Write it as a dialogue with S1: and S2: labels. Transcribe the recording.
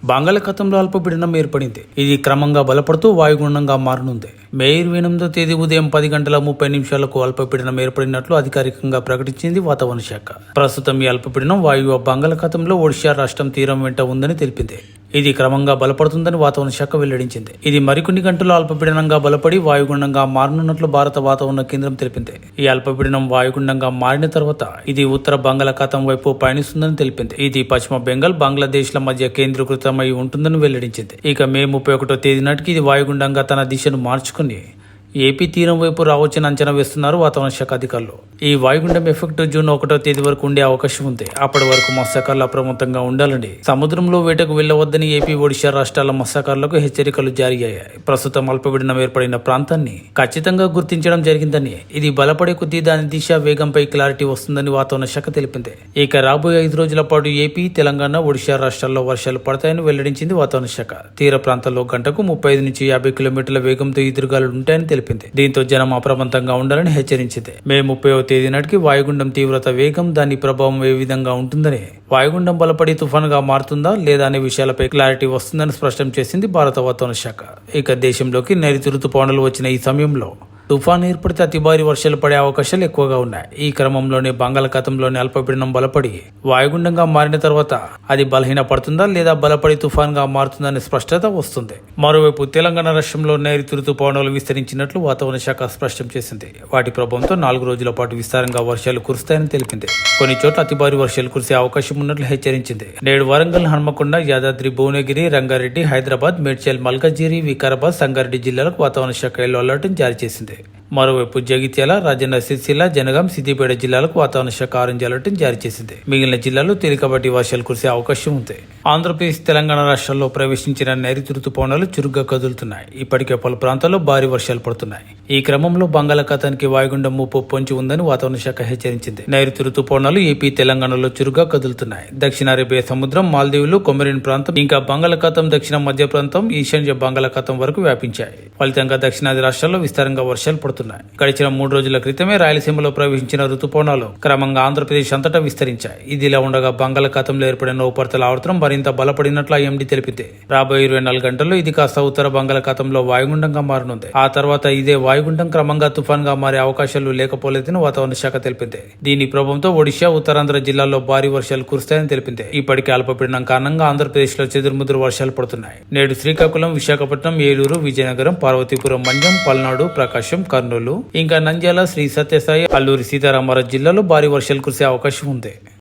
S1: బంగాళాఖాతంలో అల్పపీడనం ఏర్పడింది. ఇది క్రమంగా బలపడుతూ వాయుగుండంగా మారనుంది. మే 28వ తేదీ ఉదయం 10 గంటల 30 నిమిషాలకు అల్పపీడనం ఏర్పడినట్లు అధికారికంగా ప్రకటించింది వాతావరణ శాఖ. ప్రస్తుతం ఈ అల్పపీడనం వాయువ్య బంగాళాఖాతంలో ఒడిషా రాష్ట్రం తీరం వెంట ఉందని తెలిపింది. ఇది క్రమంగా బలపడుతుందని వాతావరణ శాఖ వెల్లడించింది. ఇది మరికొన్ని గంటల్లో అల్పపీడనంగా బలపడి వాయుగుండంగా మారనున్నట్లు భారత వాతావరణ కేంద్రం తెలిపింది. ఈ అల్పపీడనం వాయుగుండంగా మారిన తర్వాత ఇది ఉత్తర బంగాళాఖాతం వైపు పయనిస్తుందని తెలిపింది. ఇది పశ్చిమ బెంగాల్, బంగ్లాదేశ్ల మధ్య కేంద్రీకృతమై ఉంటుందని వెల్లడించింది. ఇక మే 31వ తేదీ నాటికి ఇది వాయుగుండంగా తన దిశను మార్చుకుని ఏపీ తీరం వైపు రావచ్చని అంచనా వేస్తున్నారు వాతావరణ శాఖ అధికారులు. ఈ వాయుగుండం ఎఫెక్ట్ జూన్ 1వ తేదీ వరకు ఉండే అవకాశం ఉంది. అప్పటి వరకు మత్స్యకారులు అప్రమత్తంగా ఉండాలని, సముద్రంలో వేటకు వెళ్లవద్దని ఏపీ, ఒడిశా రాష్ట్రాల మత్స్యకారులకు హెచ్చరికలు జారీ అయ్యాయి. ప్రస్తుతం అల్పపీడనం ఏర్పడిన ప్రాంతాన్ని ఖచ్చితంగా గుర్తించడం జరిగిందని, ఇది బలపడే కొద్దీ దాని దిశ, వేగంపై క్లారిటీ వస్తుందని వాతావరణ శాఖ తెలిపింది. ఇక రాబోయే 5 రోజుల పాటు ఏపీ, తెలంగాణ, ఒడిశా రాష్ట్రాల్లో వర్షాలు పడతాయని వెల్లడించింది వాతావరణ శాఖ. తీర ప్రాంతాల్లో గంటకు 35 నుంచి 50 కిలోమీటర్ల వేగంతో ఈదురుగాలులు ఉంటాయని తెలిపింది. దీంతో జనం అప్రమత్తంగా ఉండాలని హెచ్చరించింది. మే 30వ తేదీ నాటికి వాయుగుండం తీవ్రత, వేగం, దాని ప్రభావం ఏ విధంగా ఉంటుందని, వాయుగుండం బలపడి తుఫానుగా మారుతుందా లేదా అనే విషయాలపై క్లారిటీ వస్తుందని స్పష్టం చేసింది భారత వాతావరణ శాఖ. ఇక దేశంలోకి నైరుతి రుతుపవనాలు వచ్చిన ఈ సమయంలో తుఫాను ఏర్పడితే అతి భారీ వర్షాలు పడే అవకాశాలు ఎక్కువగా ఉన్నాయి. ఈ క్రమంలోనే బంగాళాఖాతంలోని అల్పపీడనం బలపడి వాయుగుండంగా మారిన తర్వాత అది బలహీన పడుతుందా లేదా బలపడి తుఫాన్గా మారుతుందనే స్పష్టత వస్తుంది. మరోవైపు తెలంగాణ రాష్ట్రంలో నైరుతి రుతుపవనాలు విస్తరించినట్లు వాతావరణ శాఖ స్పష్టం చేసింది. వాటి ప్రభావంతో 4 రోజుల పాటు విస్తారంగా వర్షాలు కురుస్తాయని తెలిపింది. కొన్ని చోట్ల అతి భారీ వర్షాలు కురిసే అవకాశం ఉన్నట్లు హెచ్చరించింది. నేడు వరంగల్, హన్మకొండ, యాదాద్రి, భువనగిరి, రంగారెడ్డి, హైదరాబాద్, మేడ్చల్, మల్కాజిగిరి, వికారాబాద్, సంగారెడ్డి జిల్లాలకు వాతావరణ శాఖ ఎల్లో అలర్ట్ జారీ చేసింది. మరోవైపు జగిత్యాల, రాజన్న సిరిసిల్ల, జనగాం, సిద్దిపేట జిల్లాలకు వాతావరణ శాఖ ఆరెంజ్ అలర్ట్ జారీ చేసింది. మిగిలిన జిల్లాల్లో తేలికపాటి వర్షాలు కురిసే అవకాశం ఉంది. ఆంధ్రప్రదేశ్, తెలంగాణ రాష్ట్రాల్లో ప్రవేశించిన నైరుతి రుతుపవనాలు చురుగ్గా కదులుతున్నాయి. ఇప్పటికే పలు ప్రాంతాల్లో భారీ వర్షాలు పడుతున్నాయి. ఈ క్రమంలో బంగాళాఖాతానికి వాయుగుండం ముప్పు పొంచి ఉందని వాతావరణ శాఖ హెచ్చరించింది. నైరుతి రుతుపవనాలు ఏపీ, తెలంగాణలో చురుగ్గా కదులుతున్నాయి. దక్షిణ అరేబియా సముద్రం, మాల్దీవులు, కొమరిన్ ప్రాంతం, ఇంకా బంగాళాఖాతం, దక్షిణ మధ్య ప్రాంతం, ఈశాన్య బంగాళాఖాతం వరకు వ్యాపించాయి. ఫలితంగా దక్షిణాది రాష్ట్రాల్లో విస్తారంగా వర్షాలు పడుతున్నాయి. గడిచిన 3 రోజుల క్రితమే రాయలసీమలో ప్రవేశించిన రుతుపవనాలు క్రమంగా ఆంధ్రప్రదేశ్ అంతటా విస్తరించాయి. ఇదిలా ఉండగా బంగాళాఖాతంలో ఏర్పడిన ఉపరితల ఆవర్తనం మరింత బలపడినట్లు ఐఎండీ తెలిపింది. రాబోయే 24 గంటల్లో ఇది కాస్త ఉత్తర బంగాళాఖాతంలో వాయుగుండంగా మారనుంది. ఆ తర్వాత ఇదే వాయుగుండం క్రమంగా తుఫాన్గా మారే అవకాశాలు లేకపోలేదని వాతావరణ శాఖ తెలిపింది. దీని ప్రభావంతో ఒడిశా, ఉత్తరాంధ్ర జిల్లాల్లో భారీ వర్షాలు కురుస్తాయని తెలిపింది. ఇప్పటికే అల్పపీడనం కారణంగా ఆంధ్రప్రదేశ్ లో చెదురుముదురు వర్షాలు పడుతున్నాయి. నేడు శ్రీకాకుళం, విశాఖపట్నం, ఏలూరు, విజయనగరం, పార్వతీపురం, మన్యం, పల్నాడు, ప్రకాశం, కర్నూలు, ఇంకా నంద్యాల, శ్రీ సత్యసాయి, అల్లూరి సీతారామరాజు జిల్లాలో భారీ వర్షాలు కురిసే అవకాశం ఉంది.